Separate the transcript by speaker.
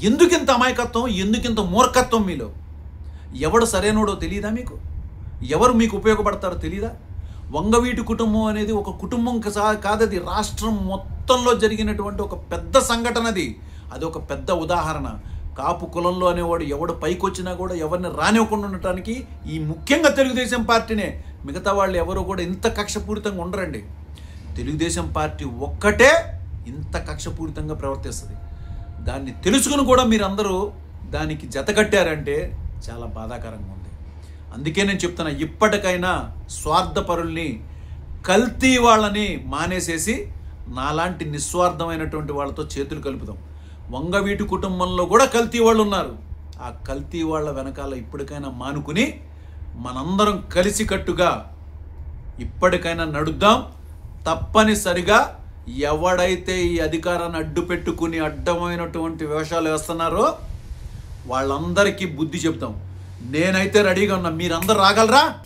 Speaker 1: ఎందుకింత అమాయకత్వం, ఎందుకింత మూర్ఖత్వం మీలో? ఎవడు సరైనోడో తెలియదా మీకు? ఎవరు మీకు ఉపయోగపడతారో తెలియదా? వంగవీటి కుటుంబం అనేది ఒక కుటుంబం కాదది, రాష్ట్రం మొత్తంలో జరిగినటువంటి ఒక పెద్ద సంఘటన. అది ఒక పెద్ద ఉదాహరణ. కాపు కులంలో అనేవాడు ఎవడు పైకి వచ్చినా కూడా ఎవరిని రానివ్వకుండా ఉండటానికి ఈ ముఖ్యంగా తెలుగుదేశం పార్టీనే. మిగతా వాళ్ళు ఎవరు కూడా ఇంత కక్షపూరితంగా ఉండరండి. తెలుగుదేశం పార్టీ ఒక్కటే ఇంత కక్షపూరితంగా ప్రవర్తిస్తుంది. దాన్ని తెలుసుకుని కూడా మీరందరూ దానికి జతకట్టారంటే చాలా బాధాకరంగా ఉంది. అందుకే నేను చెప్తున్నా, ఇప్పటికైనా స్వార్థపరుల్ని, కల్తీ వాళ్ళని మానేసేసి నాలాంటి నిస్వార్థమైనటువంటి వాళ్ళతో చేతులు కలుపుదాం. వంగవీటి కుటుంబంలో కూడా కల్తీ వాళ్ళు ఉన్నారు. ఆ కల్తీ వాళ్ళ వెనకాల ఇప్పటికైనా మానుకుని మనందరం కలిసికట్టుగా ఇప్పటికైనా నడుద్దాం. తప్పనిసరిగా ఎవడైతే ఈ అధికారాన్ని అడ్డు పెట్టుకుని అడ్డమైనటువంటి వేషాలు వేస్తున్నారో వాళ్ళందరికీ బుద్ధి చెప్తాం. నేనైతే రెడీగా ఉన్నా. మీరందరూ రాగలరా?